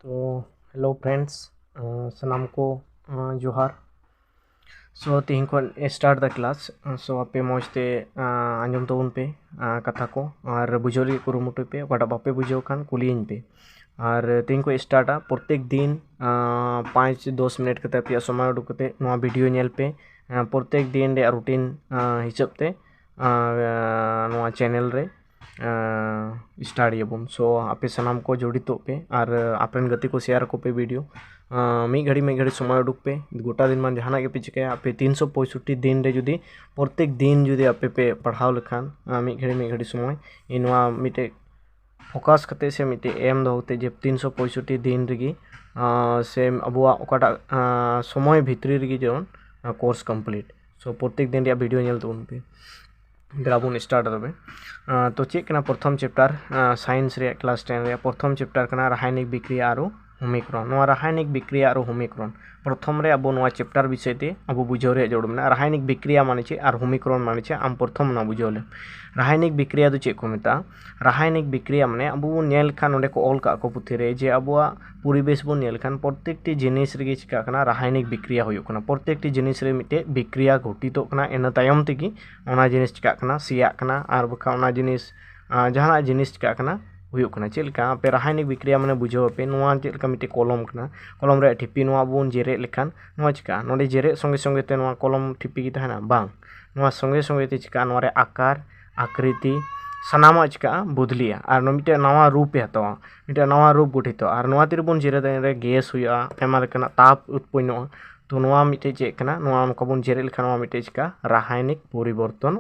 तो hello friends सनाम को जोहार। सो तीन को स्टार्ट द क्लास। सो आपे मौजते आंजम तबन पे कथा को और बुझो लगे कुरुमुटु पे ओकाटा बापे बुझो खान कुलियन पे और तीन को स्टार्टा प्रत्येक दिन 5-10 मिनट कते पे समय उडुक कते नोआ वीडियो नेल पे प्रत्येक दिन रे रूटीन हिसाब ते नोआ चैनल रे स्टार्ट याबन। सो आपे सनाम को जड़ित पे और आपन गति को शेयर को पे वीडियो मिड घड़ी समय उडुक पे गोटा दिन मान जहाना के पे चिकाया आपे 365 दिन रे जुदी प्रत्येक दिन जुदी आपे पे पढ़ाव लेखान मिड घड़ी समय इनवा मिटे फोकस करते से मिटे एम दोते जे 365 दिन रेगी से अबुआ ओकाटा समय भितरी रेगी जोन कोर्स कंप्लीट। सो प्रत्येक दिन रे वीडियो नेल तबन पे दिलाबुन स्टार्ट तबे। तो चेक कना प्रथम चैप्टर साइंस रे क्लास 10 रे प्रथम चैप्टर कना रासायनिक बिक्रिया आरो होमिक्रन। नोआ रासायनिक बिक्रिया आरो होमिक्रन प्रथम रे अब नोआ चैप्टर विषय ते अब बुझाव रे जरूर मेना। रासायनिक बिक्रिया माने छे और होमिक्रन माने छे आम प्रथम ना बुझावले। रासायनिक बिक्रिया दो चेक को मेता। रासायनिक बिक्रिया माने अब नेल खान ओंडे को ऑल का को पुथि रे जे अबुआ परिवेश बन नेल खान प्रत्येकटी जिनिस रे चिका कना रासायनिक बिक्रिया हुयो कना। प्रत्येकटी जिनिस रे मिटे बिक्रिया घटितो कना एना तायम तेगी ओना जिनिस चिका कना सिया कना और बखा ओना जिनिस जहाना जिनिस चिका कना हुयो कना। चेलका पे रासायनिक बिक्रिया माने बुझाव पे नोआ चेलका मिटे कलम कना। कलम रे ठिपी नोआ बन जेरे लेखान नोआ चिका नोडे जेरे संगे संगे ते नोआ कलम ठिपी की तहना बांग नोआ संगे संगे ते चिका नोआ रे आकार आकृति सानामा चिका बदलिया और मिटे नवा रूप हतवा मिटे नवा रूप गठित और नोआ तिर बन जेरे रे गैस हुआ एमा लेकाना ताप उत्पन्न। तो नोआ मिटे चेक कना नोआ नका बन जेरे लेखान नोआ मिटे चिका रासायनिक परिवर्तन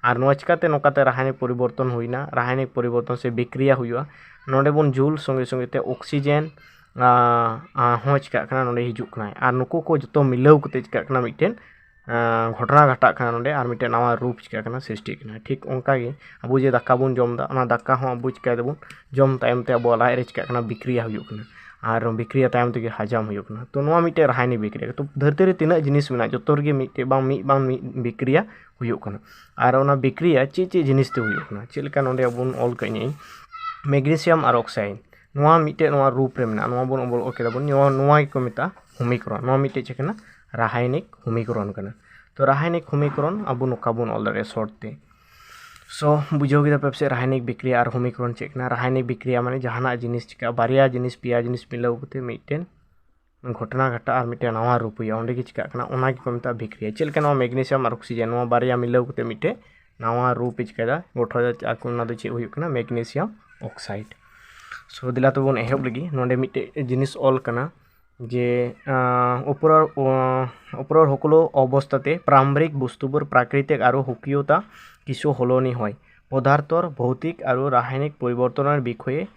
और नोआ चिकाते नोकाते रासायनिक परिवर्तन हुईना। रासायनिक परिवर्तन से बिक्रिया हुआ नोडे बन जुल संगे संगे ते ऑक्सीजन हो चिका कना नोडे हिजुक कना और नुको को जतो मिलाव कते चिका कना मिटेन घटना घटा कना नोडे और मिटे नवा रूप चिका कना सृष्टि कना। ठीक ओंका गे अबु जे दाका बन जमदा ओना दाका हो अबु चिका देबन जम तायम ते अबु लाय रे चिका कना बिक्रिया हुयो कना और बिक्रिया तायम ते हजम हुयो कना। तो नोआ मिटे रासायनिक बिक्रिया तो धरती रे तिना जिनिस मेना जतो रे मिटे बांग बिक्रिया हुयो कना और ओना बिक्रिया चे जिनिस ते हुयो कना। चेलका नोडे अबुन ऑल कइनी मैग्नीशियम और ऑक्साइड नोआ मिटे नोआ रूप रे मेना नोआ बन ऑल ओके बन नोआ को मेता होमिक्रन नोआ मिटे चेकना रासायनिक होमिक्रन कना। तो रासायनिक होमिक्रन अबु नोका बन ऑल रे शॉर्ट ते। सो बुझाव गिदा पेप्से रासायनिक बिक्रिया और होमिक्रन चेकना। रासायनिक बिक्रिया माने जहाना जिनिस चिका बारिया जिनिस पिया जिनिस मिलाव कते मिटेन घटना घटा और मिटे नवा रूप हुआ ओंडे चिका कना ओना की को मेता बिक्रिया। चेलका नोआ मैग्नीशियम और ऑक्सीजन नोआ बारिया मिलाव कते मिटे नवा रूप चिका गठन आकुना दो चे हुयो कना मैग्नीशियम ऑक्साइड। सो दिला तो बन एहब लगी नोंडे मिटे जिनिस ऑल कना जे ऊपर हकलो अवस्थाते प्रारंभिक बस्तुबोर प्राकृतिक और हुकियता किछु हलनी हय पदार्थर भौतिक और रासायनिक परिवर्तनर विषये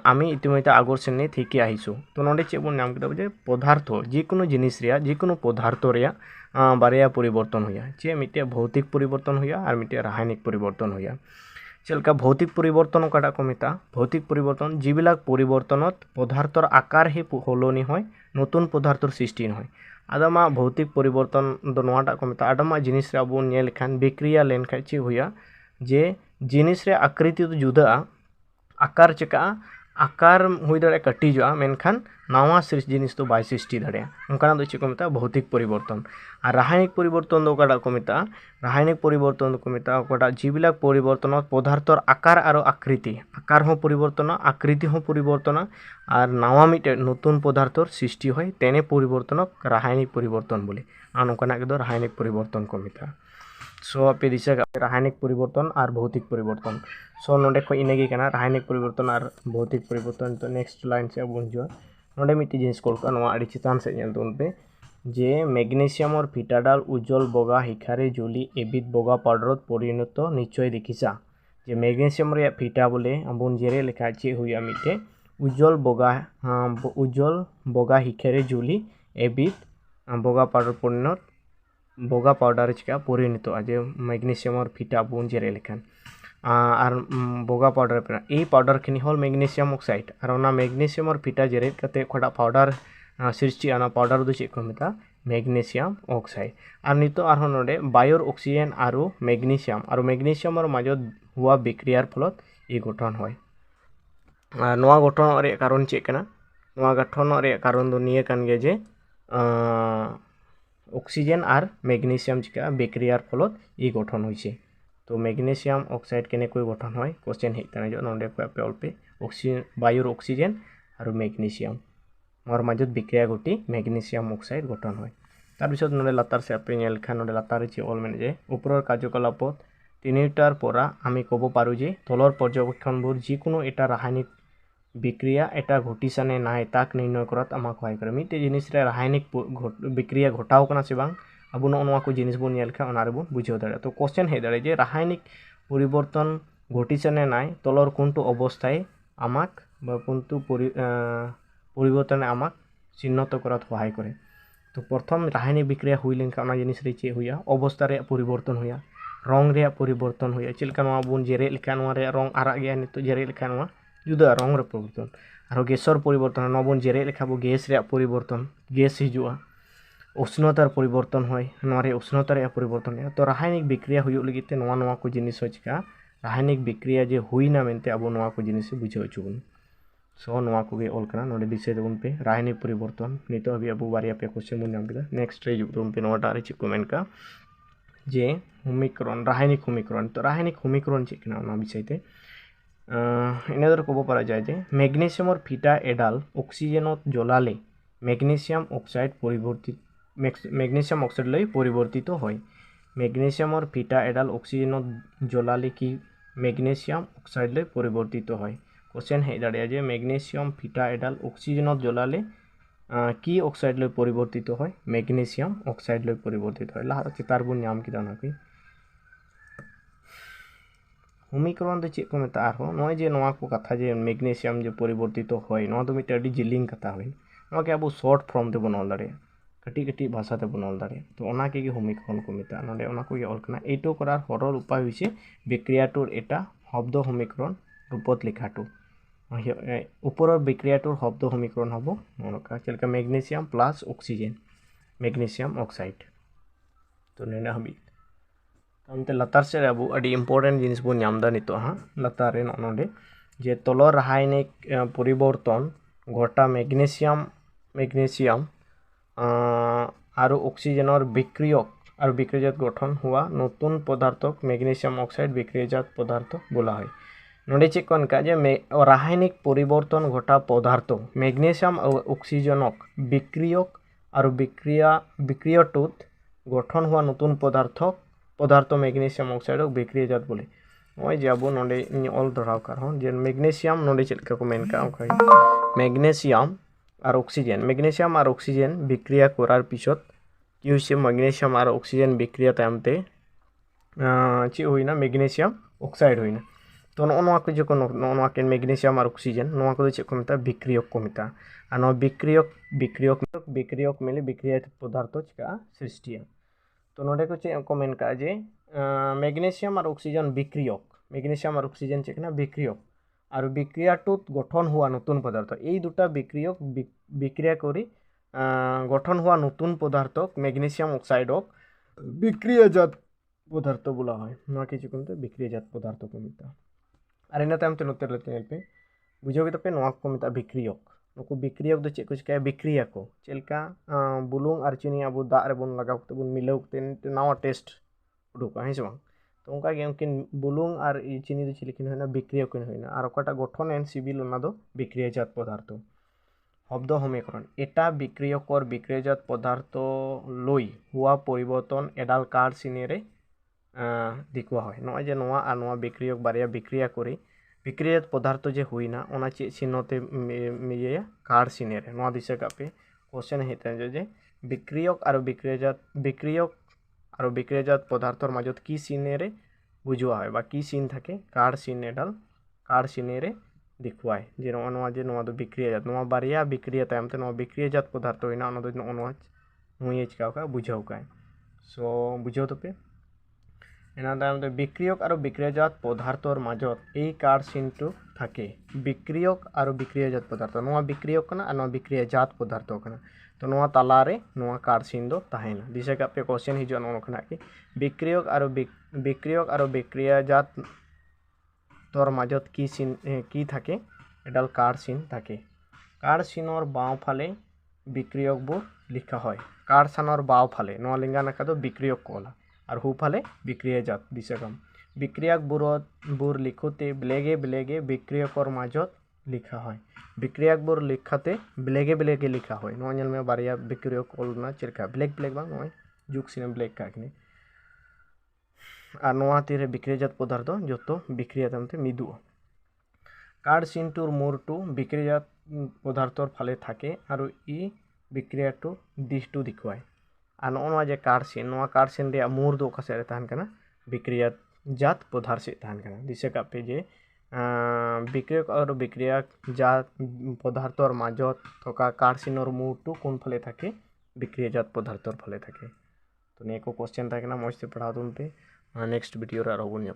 आमी इतिमध्ये आगर श्रेणी थेके आइसो। तो नोंडे चे बन नाम केदा जे पदार्थ जेकोनो जिनिस रेया जेकोनो पदार्थ रेया बारिया परिवर्तन हुआ चे मिटे भौतिक परिवर्तन हुआ और मिटे रासायनिक परिवर्तन हुआ। चलका भौतिक परिवर्तन ओकाटा को मेता भौतिक परिवर्तन जिबिलाक परिवर्तनत पदार्थर आकार ही हलनी हय नतून पदार्थर सृष्टि हय। आदमा भौतिक परिवर्तन दो नोआटा को मेता आदमा जिनिस रे आबो नेल लेखान बिक्रिया लेनखान चे हुआ जे जिनिस रे आकृति तो जुदा आकार चिका आकार हुई दाड़े कटिजोआ मेनखान नवा सृष्टि जिनिस तो बाय सृष्टि दाड़े उनका दो चे को मेता भौतिक परिवर्तन। और रासायनिक परिवर्तन दो ओकाटा को मेता रासायनिक परिवर्तन को मेता ओकाटा जीबिलाक परिवर्तन पदार्थर आकार और आकृति आकार हो परिवर्तन आकृति हो परिवर्तन और नवा मिटे नतून पदार्थर सृष्टि हय तेने परिवर्तन रासायनिक परिवर्तन बोले और नोकाना के रासायनिक परिवर्तन को मेता। सो आपे दिशा रासायनिक परिवर्तन और भौतिक परिवर्तन। सो नोडे खो इनेगे कना रासायनिक परिवर्तन और भौतिक परिवर्तन। तो नेक्स्ट लाइन से अब हिजुआ नोडे मिट्टी जिनिस कोलका नोआ आड़ी चितान से नेल तुन पे जे मैग्नीशियम और फिटाडाल उज्जवल बगा हिखारे जुली एबिट बगा पाउडरत परिणत निश्चय देखिसा जे मैग्नीशियम रे फिटा बोले अबुन जेरे लेखा चे हुआ मिटे उज्जवल बगा हिखारे जुली एबिट बगा पाउडर परिणत बगा पाउडर चिका परिणत जे मैग्नीशियम और फिटा बन जेरे लेखान और बगा पाउडर पे ए पाउडर खिनी हल मैग्नीशियम ऑक्साइड और ओना मैग्नीशियम और फिटा जेरे कते खड़ा पाउडर सृष्टि आना पाउडर दो चे को मेता मैग्नीशियम ऑक्साइड। और नितो आरो नोडे बायोर ऑक्सीजन और मैग्नीशियम और मजो हुआ बिक्रियार फलत ए गठन हय। नोआ गठन रे कारण चे कना नोआ गठन रे कारण दो निये कान गे जे ऑक्सीजन और मैग्नीशियम चिका बिक्रियार फलत इ गठन होइसे तो मैग्नीशियम ऑक्साइड केने कोई गठन होय क्वेश्चन हेतना जो नोंडे को पे अल्पे ऑक्सीजन बायुर ऑक्सीजन और मैग्नीशियम मोर मजद बिक्रिया घटी मैग्नीशियम ऑक्साइड गठन होय तार बिसद नोंडे लातार से पे नेल खान नोंडे लातार चे ऑल मेने जे ऊपर कार्यकलापत 3टार परा आमी कब पारो जे तलर पर्यवेक्षणबोर जिकोनो एटा रासायनिक बिक्रिया एटा घटिसाने नाय ताक निर्णय करत आमा सहाय करे मिटे जिनिस रे रासायनिक बिक्रिया घटाव कना से बांग अब नोआ को जिनिस बोन नेल खा ओनारे बोन बुझाव दाड़े तो क्वेश्चन हे दाड़े जे रासायनिक परिवर्तन घटिसाने नाय तलर कोनटो अवस्थाय आमाक बा कोनटो परिवर्तन आमाक चिन्हित करत सहाय करे तो प्रथम रासायनिक बिक्रिया हुई लेनखा ओना जिनिस रे चे हुया अवस्था रे परिवर्तन हुया रंग रे परिवर्तन हुया चिलका नोआ बोन जेरे लेखा नोआ रे रंग आराग गया नितो जेरे लेखा नोआ जुदा रंग रे परिवर्तन और गैसर परिवर्तन नोआ बोन जेरे लेखा बो गैस रे परिवर्तन गैस हिजुआ उष्णतार परिवर्तन होय नोआ रे उष्णता रे परिवर्तन है तो रासायनिक बिक्रिया हुयुग लगिते नोआ को जिनिस चिका रासायनिक बिक्रिया जे हुईना मेनते अब नोआ को जिनिस बुझाव चुबन सो नोआ को गे ऑल कना नोडे दिसे देबन पे रासायनिक परिवर्तन नितो अभी अब बारिया पे क्वेश्चन बन नाम केदा नेक्स्ट रे जुबन पे नोआ टारे चिक कमेंट का जे होमिक्रॉन रासायनिक होमिक्रॉन तो रासायनिक होमिक्रॉन चेक ना ओना विषयते इने दर कब पारा जाय जे मैग्नीशियम और फिटा एडाल ऑक्सीजनत जलाले मैग्नीशियम ऑक्साइड परिवर्तित मैग्नीशियम ऑक्साइड लई परिवर्तित होय मैग्नीशियम और फिटा एडाल ऑक्सीजनत जलाले की मैग्नीशियम ऑक्साइड लई परिवर्तित होय क्वेश्चन हे दाड़िया जे मैग्नीशियम फिटा एडाल ऑक्सीजनत जलाले की ऑक्साइड लई परिवर्तित होय मैग्नीशियम ऑक्साइड लई परिवर्तित होय लाहा चितार बुन नाम किदा नाकी होमिक्रॉन दो चेक को मेता आरो नय जे नोआ को कथा जे मैग्नीशियम जे परिवर्तित होय नोआ दो मिटे अडी जिलिंग कथा होय नोआ के अब शॉर्ट फॉर्म ते बनल दाड़े कटी कटी भाषा ते बनल दाड़े तो ओना के होमिक्रॉन को मेता नोडे ओना को ऑल कना एटो करार सरल उपाय होइसे बिक्रियाटोर एटा शब्द होमिक्रॉन रूपत लिखाटो ऊपर बिक्रियाटोर शब्द होमिक्रॉन हबो नोका चलका magnesium plus oxygen magnesium oxide तो नेना हबी तमते लतार से अब अडी इम्पोर्टेंट जिनिस बो नामदा नितो हा लतार रे नोडे जे तलर रासायनिक परिवर्तन घटा मैग्नीशियम और ऑक्सीजन और बिक्रियक और बिक्रियाजात गठन हुआ नतून पदार्थक मैग्नीशियम ऑक्साइड बिक्रियाजात पदार्थ बोला है नोडे चेक कन का जे रासायनिक परिवर्तन घटा पदार्थ मैग्नीशियम और ऑक्सीजनक बिक्रियक और बिक्रियटुत गठन हुआ नतून पदार्थ मैग्नीशियम ऑक्साइड बिक्रियाजात बोले नय जे अब नोडे ऑल दोहराव कर हन जे मैग्नीशियम नोडे चेक को मेन का ओके मैग्नीशियम और ऑक्सीजन बिक्रिया करार पिछत कि होइसे मैग्नीशियम और ऑक्सीजन बिक्रिया तायमते चे होइना मैग्नीशियम ऑक्साइड होइना तो नोआ को जो नोआ के मैग्नीशियम और ऑक्सीजन नोआ को चे को मेता बिक्रियक को मेता और नोआ बिक्रियक मिले बिक्रिया पदार्थ चिका सृष्टिया तो नोडे को चे को मेन का जे मैग्नीशियम और ऑक्सीजन बिक्रियक मैग्नीशियम और ऑक्सीजन चेकना बिक्रियक और बिक्रियाटुत गठन हुआ नतून पदार्थ এই দুটা বিক্রিয়ক বিক্রিয়া করি গঠন हुआ नतून पदार्थक मैग्नीशियम ऑक्साइडक बिक्रियाजात पदार्थ बोला है नोआ किछु कोनते बिक्रियाजात पदार्थ को मिता और इना तायम ते नोते लेते पे बुझोगे तो पे नोआ को मिता बिक्रियक नुकु बिक्रियक दो चेक को चिका बिक्रिया को चेलका बुलुंग और चीनी अब दा रे बन लगाव ते बन मिलाव ते नावा टेस्ट उडुका है से तो उनका के उनकिन बुलुंग और चीनी दो चिलिकिन होना बिक्रिया को होना और ओकाटा गठन एन सिविल ओना दो बिक्रियाजात पदार्थ शब्द होमिक्रॉन एटा बिक्रियक और बिक्रियाजात पदार्थ लई हुआ परिवर्तन एडाल कार सिनेरे दिखवा है नय जे नोआ और नोआ बिक्रियक बारिया बिक्रिया करी बिक्रियाजात पदार्थ जे हुईना ओना चे चिन्हते मिया कार सिनेरे नोआ दिशा का पे क्वेश्चन हेते जे बिक्रियक और बिक्रियाजात पदार्थर मजत की सिनेरे बुझवा है बा की सिन थाके कार सिन एडाल कार सिनेरे दिखवाय जे नोआ जे नोआ दो बिक्रियाजात नोआ बारिया बिक्रिया तायमते नोआ बिक्रियाजात पदार्थ होइना ओना दो नोआ नुये चिका का बुझाव का सो बुझाव तो पे एना तायमते बिक्रियक और बिक्रियाजात पदार्थर मजत ए कार सिनटो थाके बिक्रियक और बिक्रियाजात पदार्थ नोआ बिक्रियक कना और नोआ बिक्रियाजात पदार्थ कना तो नोआ तालारे नोआ कार सिन दो ताहेना दिशा का पे क्वेश्चन हिजो नोआ खना कि बिक्रियक और बिक्रियाजात तोर मजत की सिन की थाके एडाल कार सिन थाके कार चिन्हर बाँ फाले बिक्रियकबोर लिखा है कार सानर बाँ फाले लिंगा नाखा दो बिक्रियक को ओला और हु फाले बिक्रियाजात दिसेगाम बिक्रियक बोर लिखोते बेलेगे बेलेगे बिक्रियकर माजत लिखा है बिक्रियक बोर लिखाते बेलेगे बेलेगे लिखा है नोआ नेल में बारिया बिक्रियक ओलना चिरका ब्लैक ब्लैक बांग नोआ जुग सिने ब्लैक काकने और नोआ तीरे बिक्रियाजात पदार्थ जो बिक्रिया तमते मिदु कार चिन्हटुर मोरटू बिक्रियाजात पदार्थर फाले थाके और इ बिक्रियाटू दिसटू दिखुआय और नोआ जे कार चिन्ह रे मोर दो ओका सेड तहन कना बिक्रियाजात पदार्थ से तहन कना दिसे कापे जे बिक्रियक और बिक्रियाजात पदार्थर माजत थका कार चिन्हर मोरटू कोन फाले थाके बिक्रियाजात पदार्थर फाले थाके तो निया को क्वेश्चन थाके ना मजते पढ़ाओ तुम पे नेक्स्ट वीडियो रे आरो बन